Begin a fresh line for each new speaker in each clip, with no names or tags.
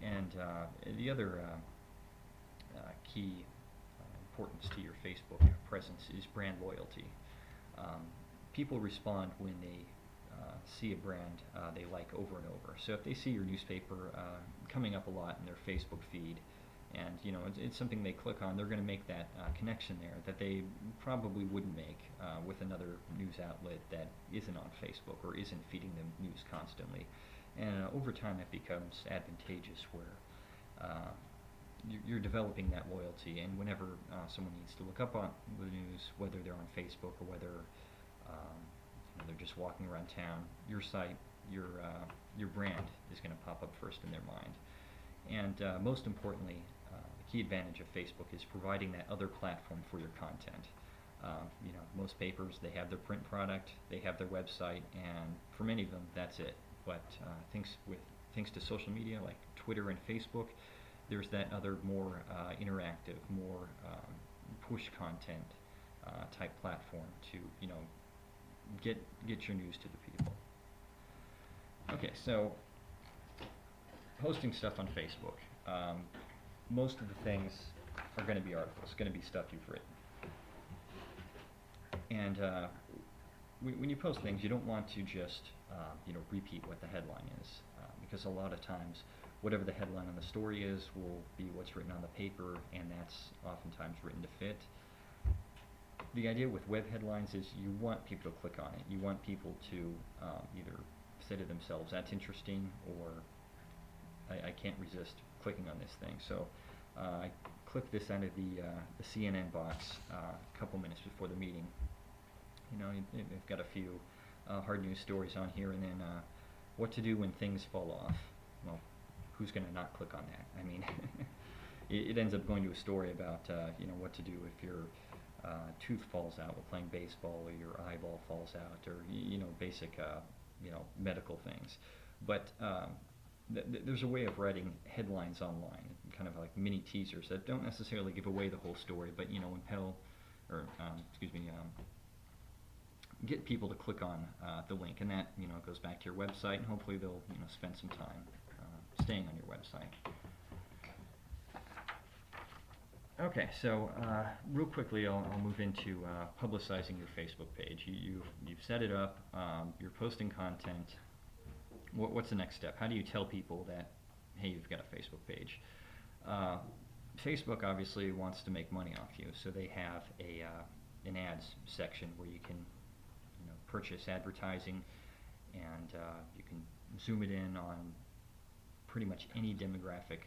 And the other key importance to your Facebook presence is brand loyalty. Um, People respond when they see a brand they like over and over. So if they see your newspaper coming up a lot in their Facebook feed, and it's something they click on, they're going to make that connection there that they probably wouldn't make with another news outlet that isn't on Facebook or isn't feeding them news constantly. And over time, it becomes advantageous where uh, you're developing that loyalty, and whenever someone needs to look up on the news, whether they're on Facebook or whether they're just walking around town, your site, your brand is going to pop up first in their mind. And most importantly, the key advantage of Facebook is providing that other platform for your content. Most papers, they have their print product, they have their website, and for many of them, that's it. But thanks to social media like Twitter and Facebook, there's that other more interactive, more push content type platform to get your news to the people. Okay, so posting stuff on Facebook. Most of the things are going to be articles, going to be stuff you've written. And when you post things, you don't want to just repeat what the headline is, because a lot of times whatever the headline on the story is will be what's written on the paper, and that's oftentimes written to fit. The idea with web headlines is you want people to click on it. You want people to either say to themselves, that's interesting, or I can't resist clicking on this thing. So I clicked this out of the CNN box a couple minutes before the meeting. They've got a few hard news stories on here, and then what to do when things fall off. Well, who's going to not click on that? I mean, it ends up going to a story about what to do if your tooth falls out while playing baseball, or your eyeball falls out, or basic medical things. But there's a way of writing headlines online, kind of like mini teasers that don't necessarily give away the whole story, but get people to click on the link, and that goes back to your website, and hopefully they'll spend some time staying on your website. Okay, so real quickly, I'll move into publicizing your Facebook page. You've set it up. You're posting content. What's the next step? How do you tell people that, hey, you've got a Facebook page? Facebook obviously wants to make money off you, so they have an ads section where you can purchase advertising, and you can zoom it in on pretty much any demographic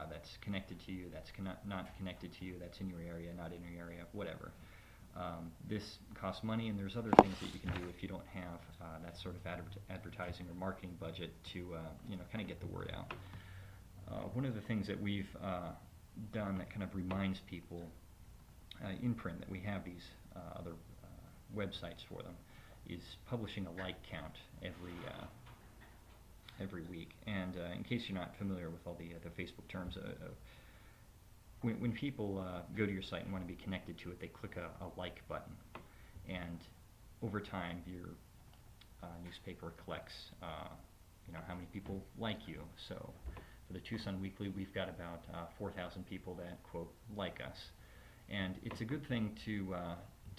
that's connected to you, that's not connected to you, that's in your area, not in your area, whatever. This costs money, and there's other things that you can do if you don't have that sort of advertising or marketing budget to kind of get the word out. One of the things that we've done that kind of reminds people in print that we have these other websites for them is publishing a like count every week. And in case you're not familiar with all the Facebook terms, when people go to your site and want to be connected to it, they click a like button, and over time your newspaper collects how many people like you. So for the Tucson Weekly, we've got about 4,000 people that quote like us, and it's a good thing to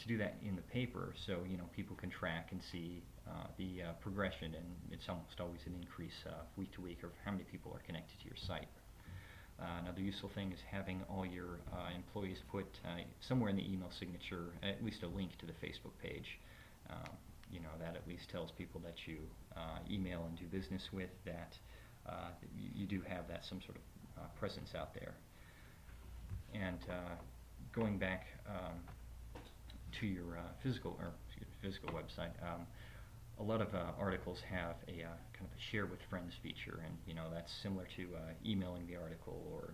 do that in the paper, so people can track and see the progression, and it's almost always an increase week to week of how many people are connected to your site. Another useful thing is having all your employees put somewhere in the email signature at least a link to the Facebook page. That at least tells people that you email and do business with, that you do have that some sort of presence out there. And going back to your physical website, a lot of articles have a kind of a share with friends feature, and that's similar to emailing the article, or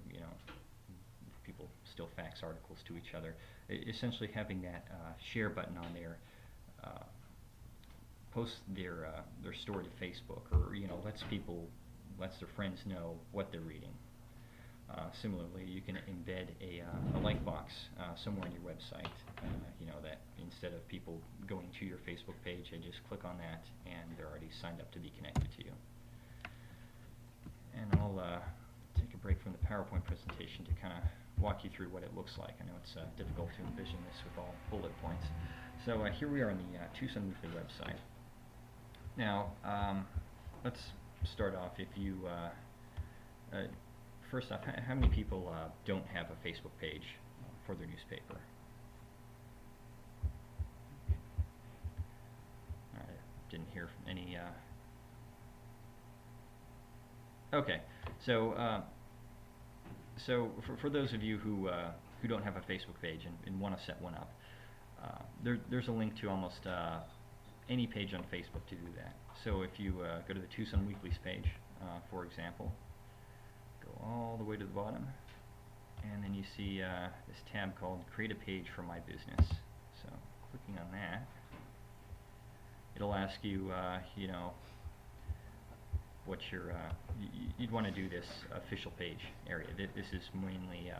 people still fax articles to each other. Essentially, having that share button on there posts their story to Facebook, or lets their friends know what they're reading. Similarly, you can embed a like box somewhere on your website, that instead of people going to your Facebook page, they just click on that and they're already signed up to be connected to you. And I'll take break from the PowerPoint presentation to kind of walk you through what it looks like. I know it's difficult to envision this with all bullet points. So here we are on the Tucson Weekly website. Now, let's start off. If you first off, how many people don't have a Facebook page for their newspaper? I didn't hear any. Okay, so for those of you who don't have a Facebook page and want to set one up, there's a link to almost any page on Facebook to do that. So if you go to the Tucson Weekly's page, for example, go all the way to the bottom, and then you see this tab called Create a Page for My Business. So clicking on that, it'll ask you, you know, what your you'd want to do this official page area. This is mainly,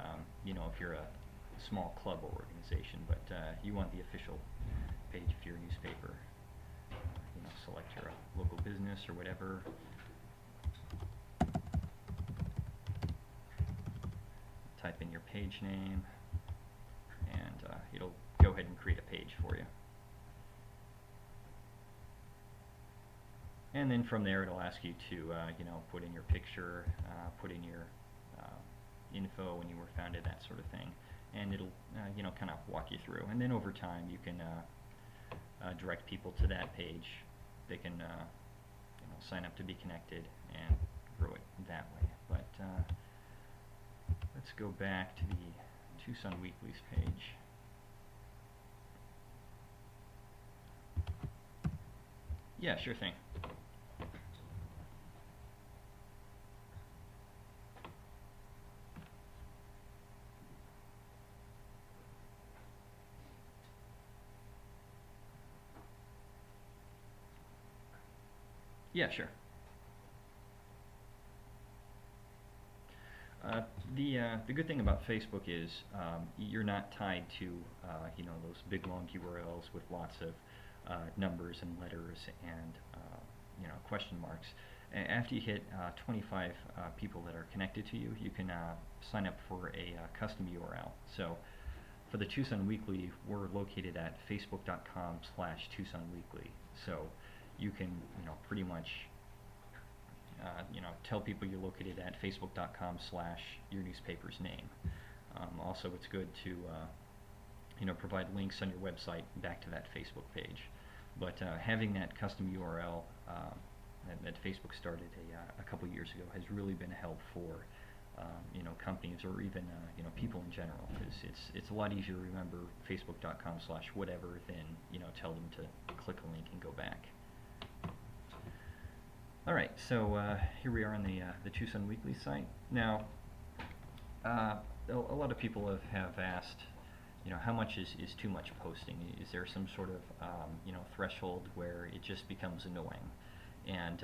you know, if you're a small club or organization, but you want the official page for your newspaper. You know, select your local business or whatever. Type in your page name, and it'll go ahead and create a page for you. And then from there, it'll ask you to, you know, put in your picture, put in your info when you were founded, that sort of thing. And it'll, you know, kind of walk you through. And then over time, you can direct people to that page. They can, you know, sign up to be connected and grow it that way. But let's go back to the Tucson Weekly's page. Yeah, sure thing. Yeah, sure. The good thing about Facebook is you're not tied to you know, those big long URLs with lots of numbers and letters and you know, question marks. After you hit 25 people that are connected to you, you can sign up for a custom URL. So for the Tucson Weekly, we're located at facebook.com/TucsonWeekly. So you can, you know, pretty much you know, tell people you're located at facebook.com/your newspaper's name. Also, it's good to you know, provide links on your website back to that Facebook page. But having that custom URL that Facebook started a couple years ago has really been a help for you know, companies or even you know, people in general, because it's a lot easier to remember facebook.com/whatever than, you know, tell them to click a link and go back. All right, so here we are on the Tucson Weekly site. Now, a lot of people have asked, you know, how much is too much posting? Is there some sort of you know, threshold where it just becomes annoying? And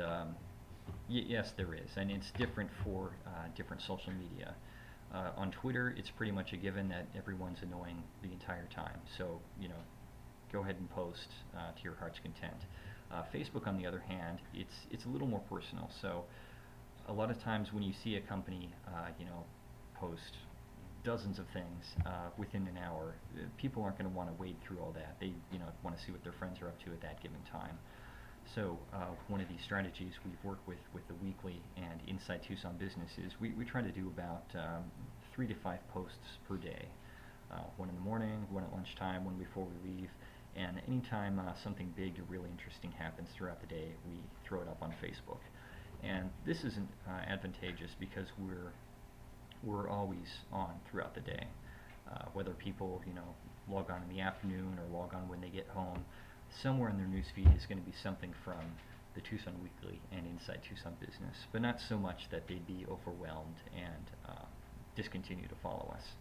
yes, there is, and it's different for different social media. On Twitter, it's pretty much a given that everyone's annoying the entire time. So, you know, go ahead and post to your heart's content. Facebook, on the other hand, it's a little more personal. So a lot of times when you see a company, you know, post dozens of things within an hour, people aren't going to want to wade through all that. They, you know, want to see what their friends are up to at that given time. So one of these strategies we've worked with the Weekly and Inside Tucson Business is we try to do about 3 to 5 posts per day. One in the morning, one at lunchtime, one before we leave. And anytime something big or really interesting happens throughout the day, we throw it up on Facebook. And this isn't advantageous because we're always on throughout the day. Whether people, you know, log on in the afternoon or log on when they get home, somewhere in their newsfeed is going to be something from the Tucson Weekly and Inside Tucson Business, but not so much that they'd be overwhelmed and discontinue to follow us.